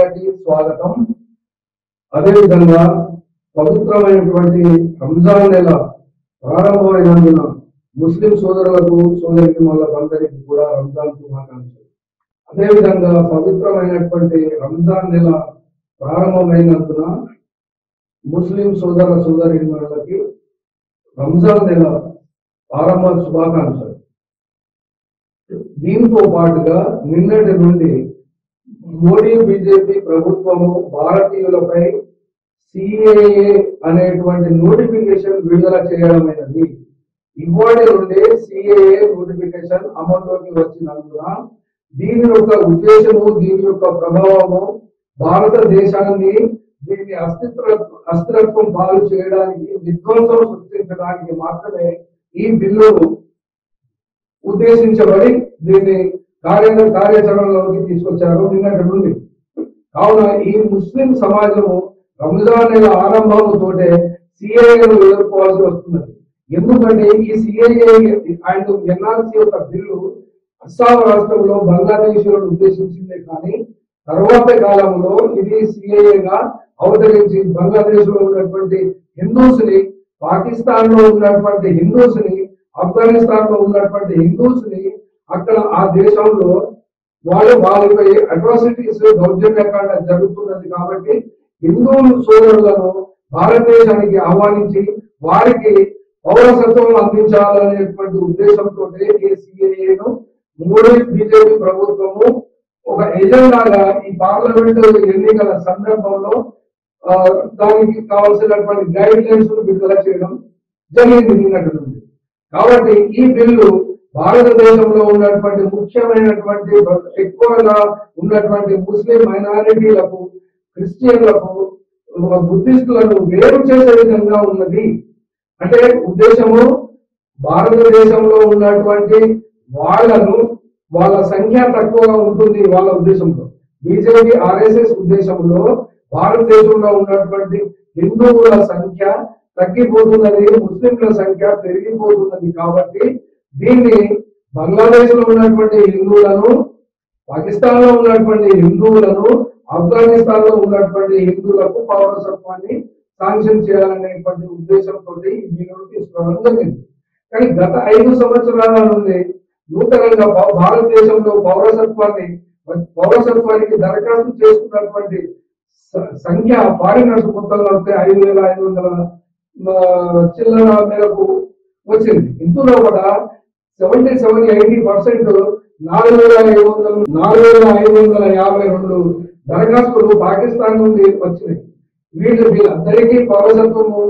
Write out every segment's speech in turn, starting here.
మీడియాకి స్వాగతం. అదేవిధంగా పవిత్రమైనటువంటి రంజాన్ నెల ప్రారంభమైనందున ముస్లిం సోదరులకు సోదరిమణులందరికీ కూడా రంజాన్ శుభాకాంక్షలు. అదేవిధంగా పవిత్రమైనటువంటి రంజాన్ నెల ప్రారంభమైనందున ముస్లిం సోదర సోదరిమణులకి రంజాన్ నెల ప్రారంభ శుభాకాంక్షలు. దీంతో పాటుగా నిన్నటి నుండి మోడీ బీజేపీ ప్రభుత్వము భారతీయులపై సిఏఏ అనేటువంటి నోటిఫికేషన్ విడుదల చేయడమైనది. ఇవాటి నుండి సిఏఏ నోటిఫికేషన్ అమల్లోకి వచ్చినందున దీని యొక్క ఉద్దేశము, దీని యొక్క ప్రభావము భారతదేశాన్ని దీని అస్థిరత్వం పాలు చేయడానికి, విధ్వంసం సృష్టించడానికి మాత్రమే ఈ బిల్లును ఉద్దేశించబడి దీన్ని కార్యాచరణలోకి తీసుకొచ్చారు నిన్నటి నుండి. కావున ఈ ముస్లిం సమాజము రంజాన్ నెల ఆరంభంతోటే సిఏఏను ఎదుర్కోవాల్సి వస్తున్నది. ఎందుకంటే ఈ సిఏఏ అండ్ ఎన్ఆర్సీ యొక్క బిల్లు అస్సాం రాష్ట్రంలో బంగ్లాదేశీయులను ఉద్దేశించిందే కానీ తర్వాత కాలంలో ఇది సిఏఏగా అవతరించి బంగ్లాదేశ్ లో ఉన్నటువంటి హిందూస్ ని, పాకిస్తాన్ లో ఉన్నటువంటి హిందూస్ ని, ఆఫ్ఘనిస్తాన్ లో ఉన్నటువంటి హిందూస్ ని అక్కడ ఆ దేశంలో వాళ్ళపై అట్రాసిటీస్, దౌర్జన్యకాండ జరుగుతున్నది. కాబట్టి హిందూ సోదరులను భారతదేశానికి ఆహ్వానించి వారికి పౌరసత్వం అందించాలనేటువంటి ఉద్దేశంతో ఈ సిఏఏను మోడీ బీజేపీ ప్రభుత్వము ఒక ఎజెండాగా ఈ పార్లమెంట్ ఎన్నికల సందర్భంలో దానికి కావాల్సినటువంటి గైడ్ లైన్స్ విడుదల చేయడం జరిగింది నిన్నటి నుండి. కాబట్టి ఈ బిల్లు భారతదేశంలో ఉన్నటువంటి ముఖ్యమైనటువంటి ఎక్కువగా ఉన్నటువంటి ముస్లిం మైనారిటీలకు, క్రిస్టియన్లకు, బుద్ధిస్టులను వేరు చేసే విధంగా ఉన్నది. అంటే ఉద్దేశము భారతదేశంలో ఉన్నటువంటి వాళ్ళ సంఖ్య తక్కువగా ఉంటుంది. వాళ్ళ ఉద్దేశంలో బీజేపీ ఆర్ఎస్ఎస్ ఉద్దేశంలో భారతదేశంలో ఉన్నటువంటి హిందువుల సంఖ్య తగ్గిపోతున్నది, ముస్లింల సంఖ్య పెరిగిపోతున్నది. కాబట్టి దీన్ని బంగ్లాదేశ్ లో ఉన్నటువంటి హిందువులను, పాకిస్తాన్ లో ఉన్నటువంటి హిందువులను, ఆఫ్ఘనిస్తాన్ లో ఉన్నటువంటి హిందువులకు పౌరసత్వాన్ని శాంక్షన్ చేయాలనేటువంటి ఉద్దేశంతో ఈ బిల్లును తీసుకురావడం జరిగింది. కానీ గత 5 సంవత్సరాల నుండి నూతనంగా భారతదేశంలో పౌరసత్వానికి దరఖాస్తు చేసుకున్నటువంటి సంఖ్య ఫారినర్స్ మొత్తంలో 5,500 చిల్లర మేరకు వచ్చింది. ఇందులో కూడా 77-80% 4,552 దరఖాస్తులు పాకిస్తాన్ నుండి వచ్చినాయి. వీళ్ళందరికీ పౌరసత్వము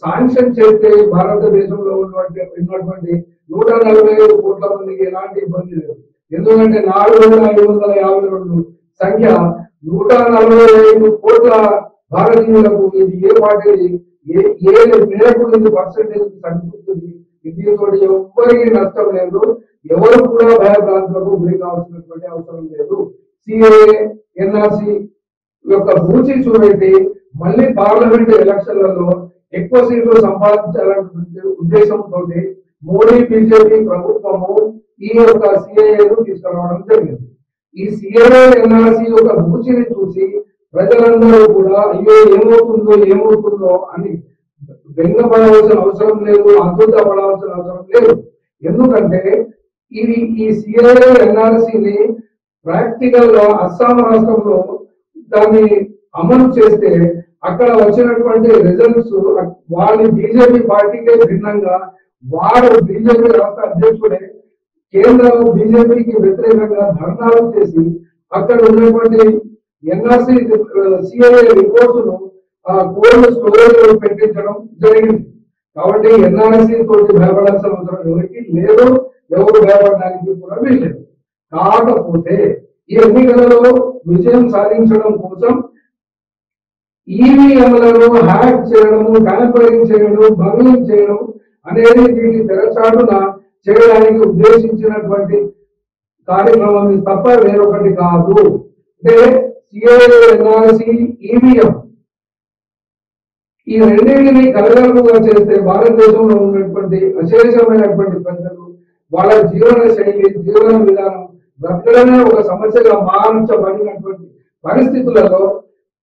శాంక్షన్ చేస్తే భారతదేశంలో ఉన్నటువంటి 145 కోట్ల మందికి ఎలాంటి ఇబ్బంది లేదు. ఎందుకంటే 4,552 సంఖ్య 145 కోట్ల భారతీయులకు ఇది ఏ పార్టీ ఏ మేరకు ఇది పర్సెంటేజ్ తగ్గుతుంది. దీంతో ఎవ్వరికి నష్టం లేదు, ఎవరు కూడా భయభ్రాంతులకు గురి కావాల్సినటువంటి అవసరం లేదు. సిఏఏ ఎన్ఆర్సీ యొక్క బూచి చూపెట్టి మళ్ళీ పార్లమెంట్ ఎలక్షన్లలో ఎక్కువ సీట్లు సంపాదించాలనే ఉద్దేశంతో మోడీ బీజేపీ ప్రభుత్వము ఈ యొక్క సిఏఏను తీసుకురావడం జరిగింది. ఈ సిఏఏ ఎన్ఆర్సీ యొక్క బూచిని చూసి ప్రజలందరూ కూడా అయ్యో ఏమవుతుందో అని బెంగపడవలసిన అవసరం లేదు, అద్భుతపడవలసిన అవసరం లేదు. ఎందుకంటే ఈ సిఏఏ ఎన్ఆర్సీని ప్రాక్టికల్ గా అస్సాం రాష్ట్రంలో దాన్ని అమలు చేస్తే అక్కడ వచ్చినటువంటి రిజల్ట్స్ వాళ్ళ బీజేపీ పార్టీకే భిన్నంగా వారు బీజేపీ రాష్ట్ర అధ్యక్షుడే కేంద్రం బీజేపీకి వ్యతిరేకంగా ధర్నాలు చేసి అక్కడ ఉన్నటువంటి ఎన్ఆర్సీ సిఏఏ రిపోర్ట్స్ ను కోల్డ్ స్టోరేజ్ లో పెట్టించడం జరిగింది. కాబట్టి ఎన్ఆర్సీ తోటి భయపడాల్సిన అవసరం ఎవరికి లేదు, ఎవరు భయపడడానికి కూడా వీల్లేదు. కాకపోతే ఈ ఎన్నికలలో విజయం సాధించడం కోసం ఈవీఎంలను హ్యాక్ చేయడము, ట్యాంపరింగ్ చేయడం, బంగ్లింగ్ చేయడం అనేది దీన్ని తెరచాటున చేయడానికి ఉద్దేశించినటువంటి కార్యక్రమం తప్ప వేరొకటి కాదు. అంటే సిఏఏ ఎన్ఆర్సీ ఈవీఎం ఈ రెండింటిని కలగలుపుగా చేస్తే భారతదేశంలో ఉన్నటువంటి అశేషమైనటువంటి ప్రజలు వాళ్ళ జీవన శైలి, జీవన విధానం బ్రతకడమే ఒక సమస్యగా మార్చబడినటువంటి పరిస్థితులలో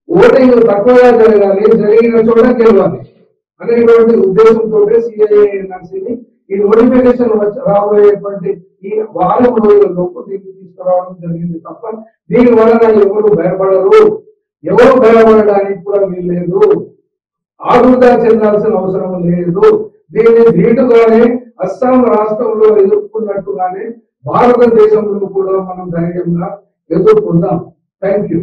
ఓటింగ్ తక్కువగా జరగాలి, జరిగిన చోట గెలవాలి అనేటువంటి ఉద్దేశంతో సిఐఎన్ఆర్సీని ఈ నోటిఫికేషన్ రాబోయేటువంటి ఈ వారం రోజులలోపు దీన్ని తీసుకురావడం జరిగింది తప్ప దీని వలన ఎవరు భయపడరు, ఎవరు భయపడడానికి కూడా వీల్లేదు, ఆదుర్దా చెందాల్సిన అవసరం లేదు. దీన్ని ధీటుగానే అస్సాం రాష్ట్రంలో ఎదుర్కొన్నట్టుగానే భారతదేశంలో కూడా మనం ధైర్యంగా ఎదుర్కొందాం. Thank you.